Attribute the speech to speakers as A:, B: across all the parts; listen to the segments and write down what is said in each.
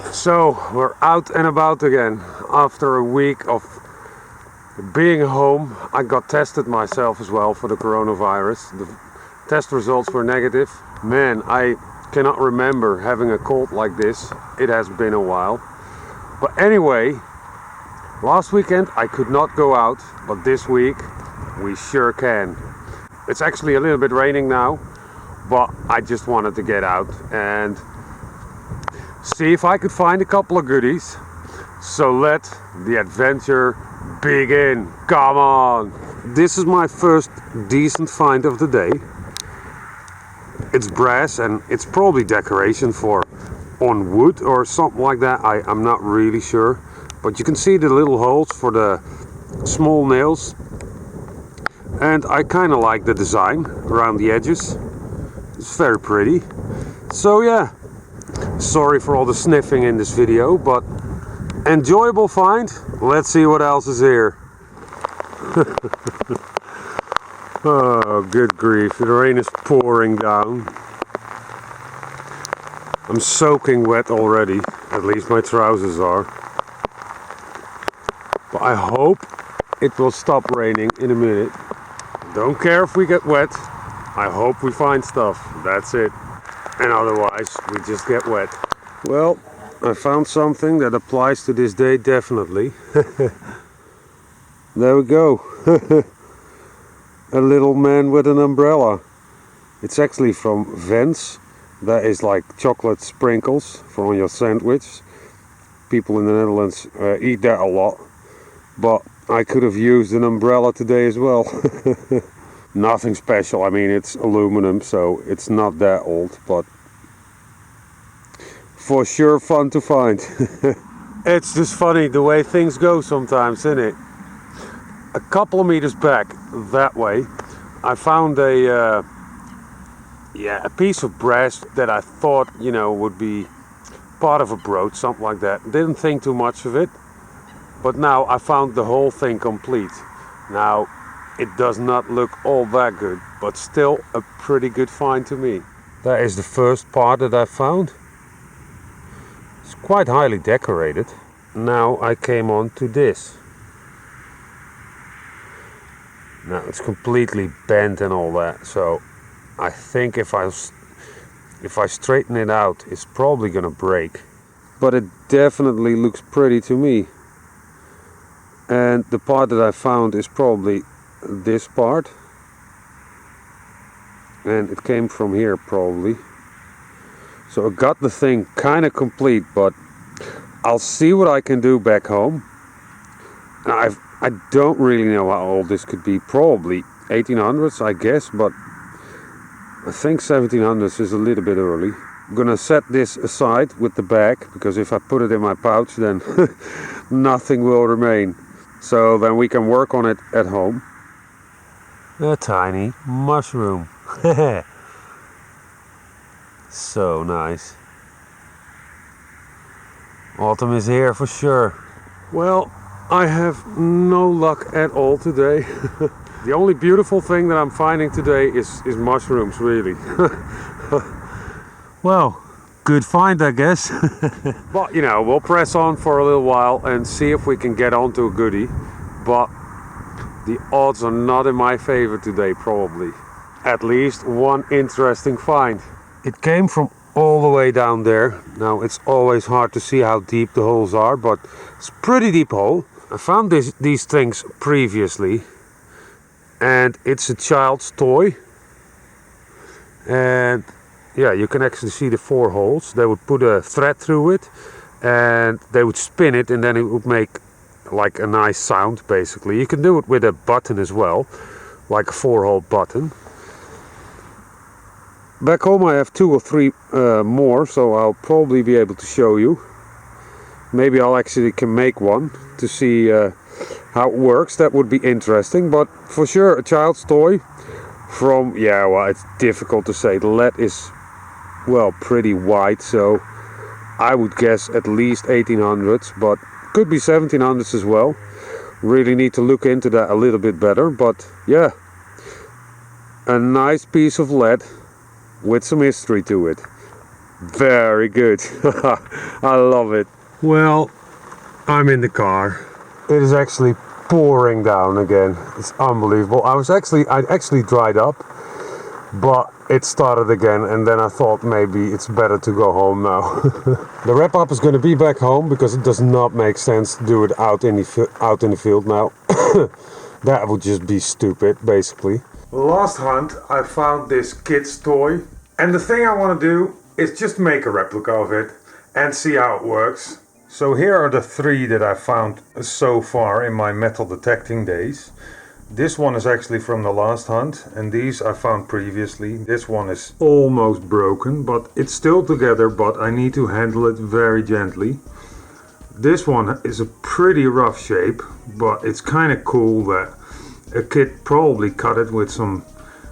A: So we're out and about again. After a week of being home, I got tested myself as well for the coronavirus. The test results were negative. Man, I cannot remember having a cold like this. It has been a while. But anyway, last weekend I could not go out, but this week we sure can. It's actually a little bit raining now, but I just wanted to get out and see if I could find a couple of goodies. So let the adventure begin. Come on! This is my first decent find of the day. It's brass and it's probably decoration for on wood or something like that. I'm not really sure. But you can see the little holes for the small nails. And I kind of like the design around the edges. It's very pretty. So yeah, sorry for all the sniffing in this video, but enjoyable find. Let's see what else is here. Oh, good grief, the rain is pouring down. I'm soaking wet already, at least my trousers are. But I hope it will stop raining in a minute. Don't care if we get wet. I hope we find stuff, that's it. And otherwise, we just get wet. Well, I found something that applies to this day definitely. There we go. A little man with an umbrella. It's actually from Vence. That is like chocolate sprinkles for on your sandwich. People in the Netherlands eat that a lot. But I could have used an umbrella today as well. Nothing special. I mean, it's aluminum, so it's not that old, but for sure fun to find. It's just funny the way things go sometimes, isn't it? A couple of meters back that way, I found a piece of brass that I thought, you know, would be part of a brooch, something like that. Didn't think too much of it, but now I found the whole thing complete. Now, it does not look all that good, but still a pretty good find to me. That is the first part that I found. It's quite highly decorated. Now I came on to this. Now it's completely bent and all that, so I think if I straighten it out, it's probably gonna break. But it definitely looks pretty to me. And the part that I found is probably this part. And it came from here probably. So I got the thing kind of complete, but I'll see what I can do back home. I don't really know how old this could be. Probably 1800s, I guess, but I think 1700s is a little bit early. I'm gonna set this aside with the bag, because if I put it in my pouch, then nothing will remain. So then we can work on it at home. A tiny mushroom. So nice. Autumn is here for sure. Well, I have no luck at all today. The only beautiful thing that I'm finding today is mushrooms, really. Well, good find, I guess. But, you know, we'll press on for a little while and see if we can get onto a goodie. But the odds are not in my favor today, probably. At least one interesting find. It came from all the way down there. Now, it's always hard to see how deep the holes are, but it's a pretty deep hole. I found these things previously, and it's a child's toy. And yeah, you can actually see the 4 holes. They would put a thread through it, and they would spin it, and then it would make like a nice sound, basically. You can do it with a button as well, like a 4-hole button. Back home I have 2 or 3 more, so I'll probably be able to show you. Maybe I'll actually can make one to see how it works. That would be interesting, but for sure a child's toy from, yeah, well, it's difficult to say. The lead is, well, pretty wide, so I would guess at least 1800s, but could be 1700s as well. Really need to look into that a little bit better, but yeah, a nice piece of lead with some history to it. Very good. I love it. Well, I'm in the car. It is actually pouring down again. It's unbelievable. I actually dried up, but it started again, and then I thought maybe it's better to go home now. The wrap up is going to be back home because it does not make sense to do it out in the field now. That would just be stupid, basically. Last hunt I found this kid's toy, and the thing I want to do is just make a replica of it and see how it works. So here are the 3 that I found so far in my metal detecting days. This one is actually from the last hunt, and these I found previously. This one is almost broken, but it's still together, but I need to handle it very gently. This one is a pretty rough shape, but it's kind of cool that a kid probably cut it with some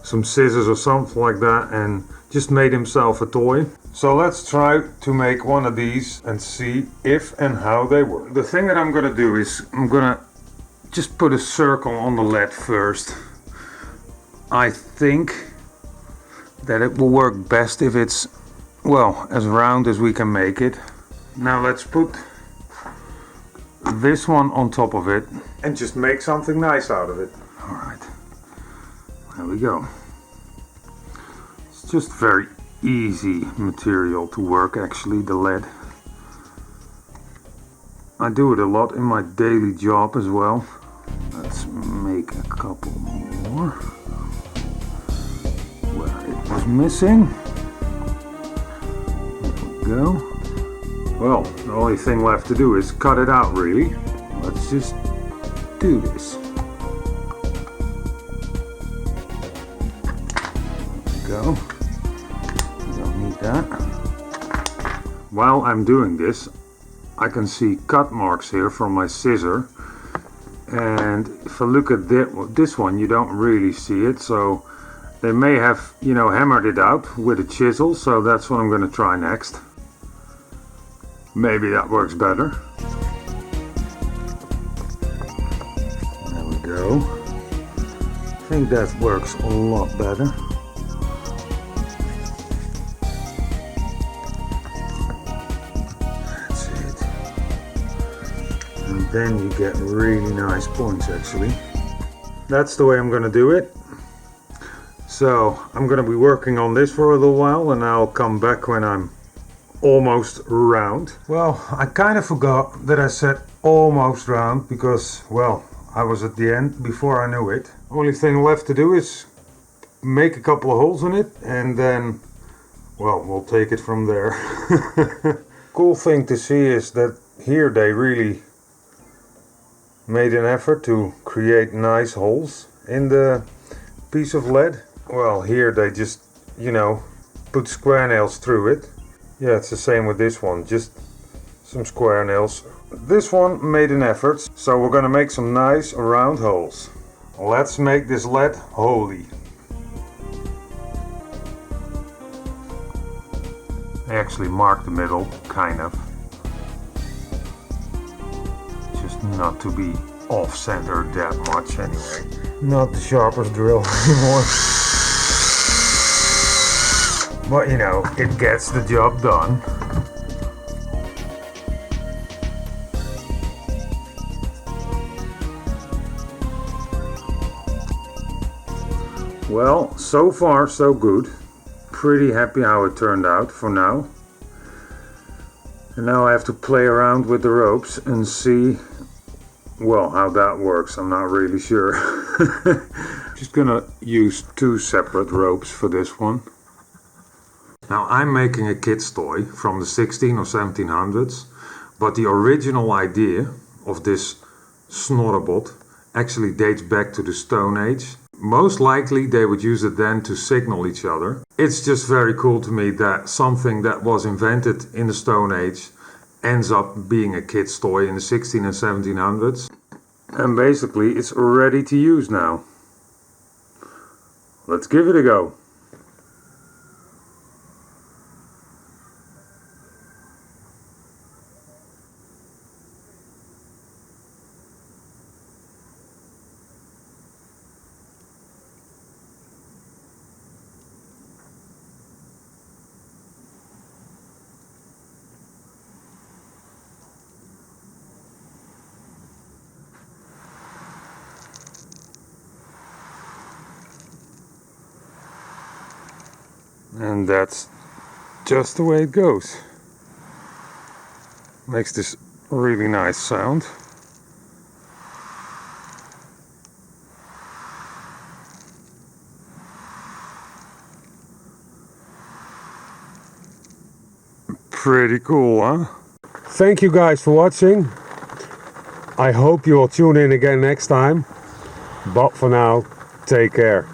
A: scissors or something like that and just made himself a toy. So let's try to make one of these and see if and how they work. The thing that I'm gonna do is I'm gonna just put a circle on the lead first. I think that it will work best if it's, well, as round as we can make it. Now let's put this one on top of it and just make something nice out of it. Alright, there we go. It's just very easy material to work, actually, the lead. I do it a lot in my daily job as well. Let's make a couple more where it was missing. There we go. Well, the only thing left to do is cut it out, really. Let's just do this. There we go. We don't need that. While I'm doing this, I can see cut marks here from my scissor. And if I look at this one, you don't really see it, so they may have, you know, hammered it out with a chisel, so that's what I'm going to try next. Maybe that works better. There we go. I think that works a lot better. That's it. And then you get really nice points, actually. That's the way I'm going to do it. So I'm going to be working on this for a little while, and I'll come back when I'm almost round. Well, I kind of forgot that I said almost round because, well, I was at the end before I knew it. Only thing left to do is make a couple of holes in it, and then, well, we'll take it from there. Cool thing to see is that here they really made an effort to create nice holes in the piece of lead. Well, here they just, you know, put square nails through it. Yeah, it's the same with this one, just some square nails. This one made an effort, so we're gonna make some nice round holes. Let's make this lead holy. I actually marked the middle, kind of. Just not to be off-center that much anyway. Not the sharpest drill anymore. But you know, it gets the job done. Well, so far so good. Pretty happy how it turned out for now. And now I have to play around with the ropes and see, well, how that works. I'm not really sure. Just gonna use 2 separate ropes for this one. Now I'm making a kid's toy from the 16 or 1700s, but the original idea of this snorabot actually dates back to the Stone Age. Most likely they would use it then to signal each other. It's just very cool to me that something that was invented in the Stone Age ends up being a kid's toy in the 16 and 1700s. And basically it's ready to use now. Let's give it a go. And that's just the way it goes. Makes this really nice sound. Pretty cool, huh? Thank you guys for watching. I hope you will tune in again next time. But for now, take care.